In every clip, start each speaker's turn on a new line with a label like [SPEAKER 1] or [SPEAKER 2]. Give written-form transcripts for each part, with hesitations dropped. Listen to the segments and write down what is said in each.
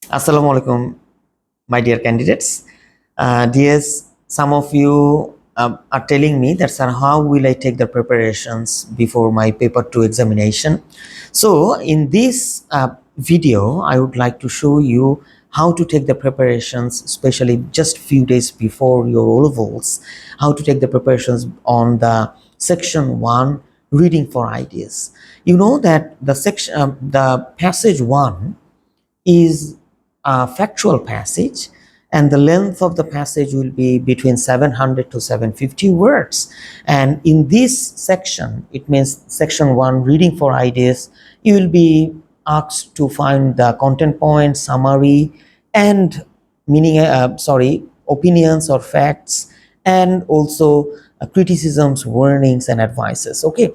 [SPEAKER 1] Assalamu alaikum, my dear candidates. Dears, some of you are telling me that, sir, how will I take the preparations before my paper 2 examination? So, in this video, I would like to show you how to take the preparations, especially just few days before your O-levels, how to take the preparations on the section 1 reading for ideas. You know that the passage 1 is a factual passage, and the length of the passage will be between 700 to 750 words. And in this section, it means section 1 reading for ideas, you will be asked to find the content point summary and opinions or facts, and also criticisms, warnings, and advices. Okay,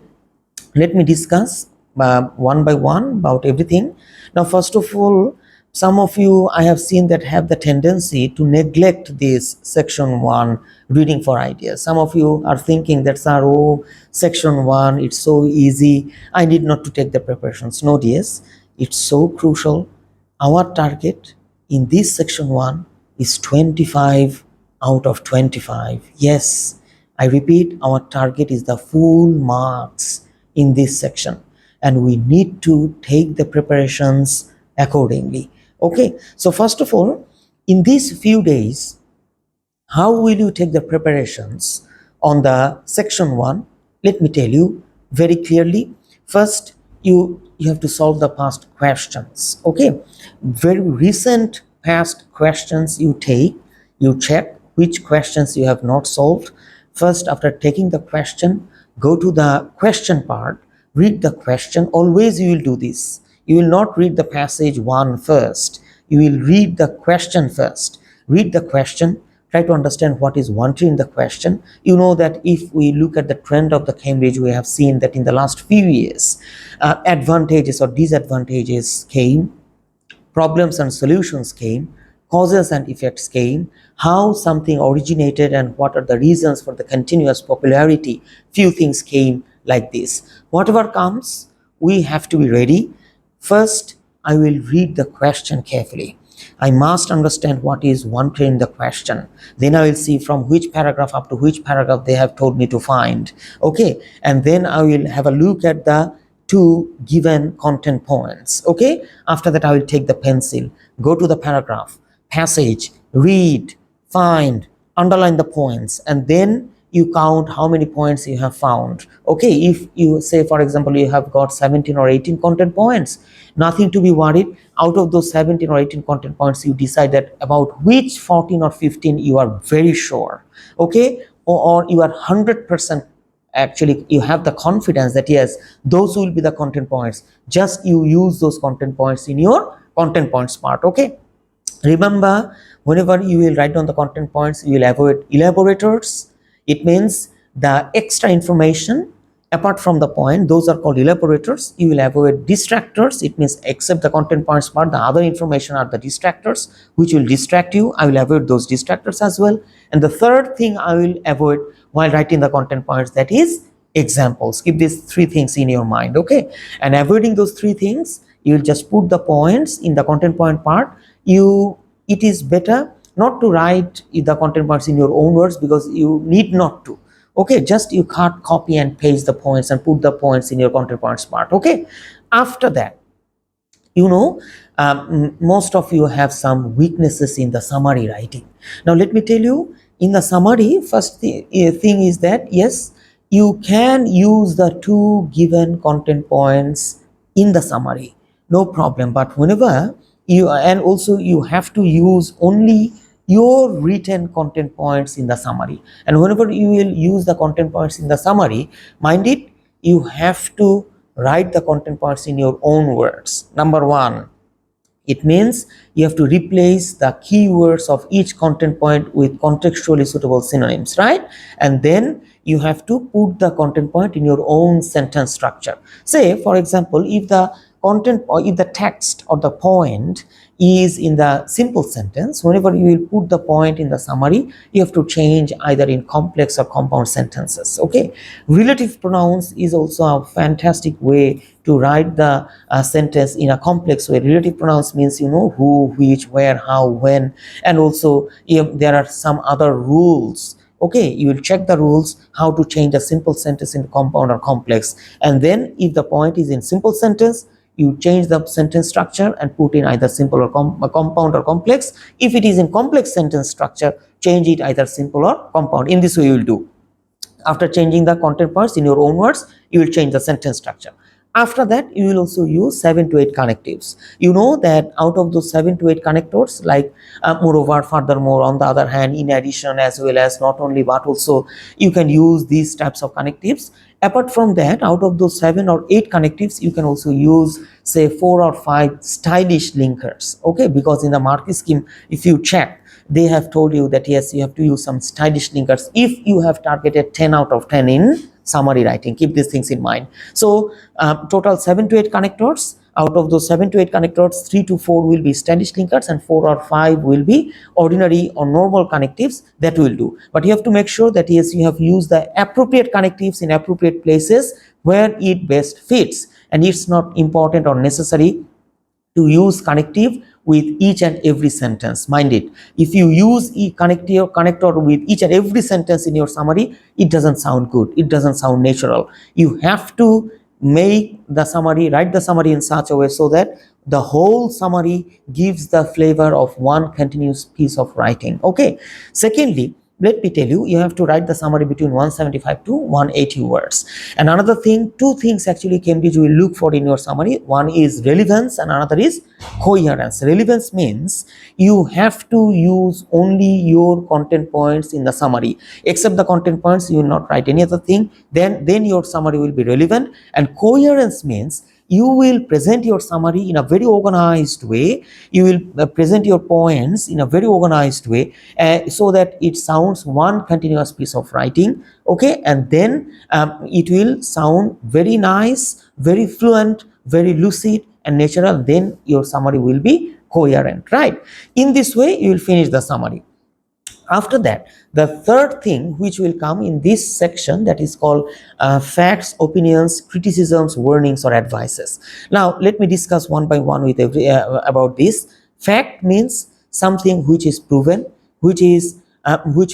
[SPEAKER 1] let me discuss one by one about everything. Now, first of all, some of you I have seen that have the tendency to neglect this section 1 reading for ideas. Some of you are thinking that, sir, oh, section 1, it's so easy, I need not to take the preparations. No, dears, it's so crucial. Our target in this section 1 is 25 out of 25. Yes, I repeat, our target is the full marks in this section, and we need to take the preparations accordingly. Okay, so first of all, in these few days, how will you take the preparations on the section 1? Let me tell you very clearly. First, you have to solve the past questions. Okay, very recent past questions you take, you check which questions you have not solved. First, after taking the question, go to the question part, read the question. Always you will do this. You will not read the passage 1 first. You will read the question first. Read the question, try to understand what is wanted in the question. You know that if we look at the trend of the Cambridge, we have seen that in the last few years, advantages or disadvantages came, problems and solutions came, causes and effects came, how something originated and what are the reasons for the continuous popularity. Few things came like this. Whatever comes, we have to be ready. First, I will read the question carefully. I must understand what is wanted in the question. Then I will see from which paragraph up to which paragraph they have told me to find. Okay, and then I will have a look at the two given content points. Okay, after that I will take the pencil, go to the paragraph, passage, read, find, underline the points, and then you count how many points you have found. Okay, if you say, for example, you have got 17 or 18 content points, nothing to be worried. Out of those 17 or 18 content points, you decide that about which 14 or 15 you are very sure. Okay, or you are 100%, actually you have the confidence that yes, those will be the content points. Just you use those content points in your content points part. Okay, remember, whenever you will write down the content points, you will avoid elaborators. It means the extra information apart from the point, those are called elaborators. You will avoid distractors. It means except the content points part, the other information are the distractors which will distract you. I will avoid those distractors as well. And the third thing I will avoid while writing the content points, that is examples. Keep these three things in your mind. Okay, and avoiding those three things, you will just put the points in the content point part. It is better not to write the content points in your own words, because you need not to. Okay, just you cut, copy and paste the points and put the points in your content points part. Okay, after that, you know, most of you have some weaknesses in the summary writing. Now let me tell you, in the summary, first thing is that yes, you can use the two given content points in the summary, no problem. But whenever you, and also you have to use only your written content points in the summary. And whenever you will use the content points in the summary, mind it, you have to write the content points in your own words. Number one, it means you have to replace the keywords of each content point with contextually suitable synonyms, right? And then you have to put the content point in your own sentence structure. Say, for example, if the content, or if the text or the point is in the simple sentence, whenever you will put the point in the summary, you have to change either in complex or compound sentences. Okay, relative pronouns is also a fantastic way to write the sentence in a complex way. Relative pronouns means you know who, which, where, how, when, and also there are some other rules. Okay, you will check the rules how to change a simple sentence into compound or complex, and then if the point is in simple sentence, you change the sentence structure and put in either simple or compound or complex. If it is in complex sentence structure, change it either simple or compound. In this way you will do. After changing the content parts in your own words, you will change the sentence structure. After that, you will also use 7 to 8 connectives. You know that out of those 7 to 8 connectors, like moreover, furthermore, on the other hand, in addition, as well as not only but also, you can use these types of connectives. Apart from that, out of those 7 or 8 connectives, you can also use say 4 or 5 stylish linkers. Okay, because in the marquee scheme, if you check, they have told you that yes, you have to use some stylish linkers if you have targeted 10 out of 10 in summary writing. Keep these things in mind. So total 7 to 8 connectors. Out of those 7 to 8 connectors, 3 to 4 will be stylish linkers and 4 or 5 will be ordinary or normal connectives. That will do, but you have to make sure that yes, you have used the appropriate connectives in appropriate places where it best fits, and it's not important or necessary to use connective with each and every sentence. Mind it, if you use connector with each and every sentence in your summary, it doesn't sound good, it doesn't sound natural. You have to make the summary, write the summary in such a way so that the whole summary gives the flavor of one continuous piece of writing. Okay, secondly, let me tell you, you have to write the summary between 175 to 180 words. And another thing, two things actually Cambridge will look for in your summary. One is relevance and another is coherence. Relevance means you have to use only your content points in the summary. Except the content points, you will not write any other thing. Then your summary will be relevant. And coherence means you will present your summary in a very organized way. You will present your points in a very organized way so that it sounds one continuous piece of writing. Okay, and then it will sound very nice, very fluent, very lucid and natural. Then your summary will be coherent, right? In this way you will finish the summary. After that, the third thing which will come in this section, that is called facts, opinions, criticisms, warnings or advices. Now let me discuss one by one with about this. Fact means something which is proven, which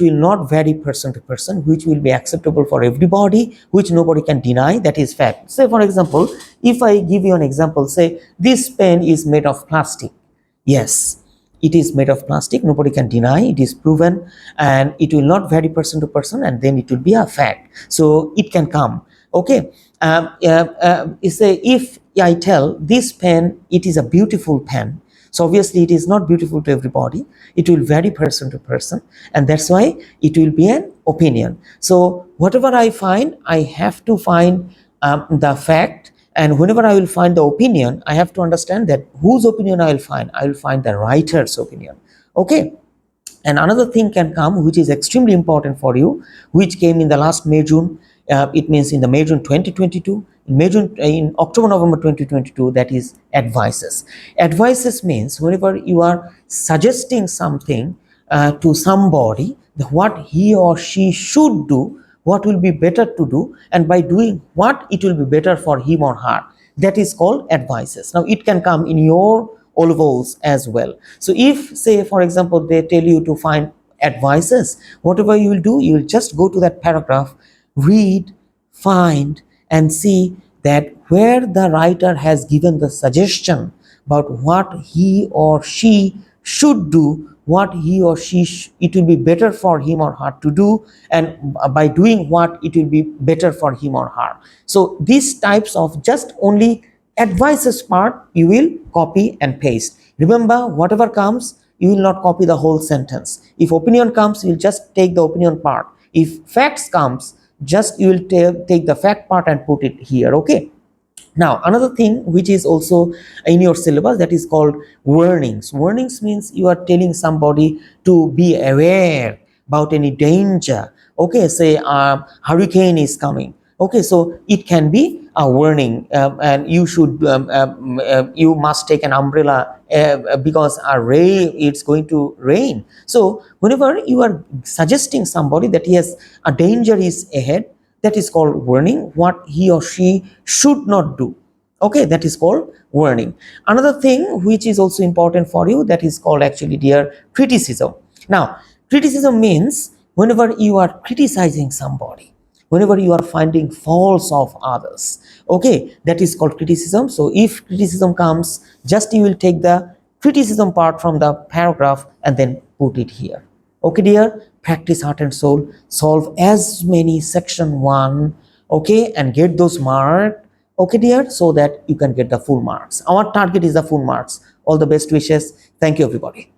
[SPEAKER 1] will not vary person to person, which will be acceptable for everybody, which nobody can deny. That is fact. Say for example, if I give you an example, say this pen is made of plastic. Yes, it is made of plastic, nobody can deny, it is proven, and it will not vary person to person, and then it will be a fact. So it can come. Okay, if I tell this pen, it is a beautiful pen, so obviously it is not beautiful to everybody, it will vary person to person, and that's why it will be an opinion. So whatever I find, I have to find the fact. And whenever I will find the opinion, I have to understand that whose opinion I will find. I will find the writer's opinion. Okay. And another thing can come, which is extremely important for you, which came in the last May June. It means in the May June 2022, in October November 2022. That is advices. Advices means whenever you are suggesting something to somebody, what he or she should do, what will be better to do, and by doing what it will be better for him or her. That is called advices. Now it can come in your O levels as well. So if say for example they tell you to find advices, whatever you will do, you will just go to that paragraph, read, find and see that where the writer has given the suggestion about what he or she should do, what he or she it will be better for him or her to do, and by doing what it will be better for him or her. So these types of just only advices part you will copy and paste. Remember, whatever comes, you will not copy the whole sentence. If opinion comes, you will just take the opinion part. If facts comes, just you will take the fact part and put it here. Okay. Now another thing which is also in your syllabus, that is called warnings. Warnings means you are telling somebody to be aware about any danger. Okay, say hurricane is coming. Okay, so it can be a warning, and you should you must take an umbrella because it's going to rain. So whenever you are suggesting somebody that yes, a danger is ahead, that is called warning, what he or she should not do. Okay, that is called warning. Another thing which is also important for you, that is called actually dear criticism. Now criticism means whenever you are criticizing somebody, whenever you are finding faults of others, okay, that is called criticism. So if criticism comes, just you will take the criticism part from the paragraph and then put it here. Okay dear, practice heart and soul, solve as many section 1, okay, and get those marked, okay dear, so that you can get the full marks. Our target is the full marks. All the best wishes. Thank you everybody.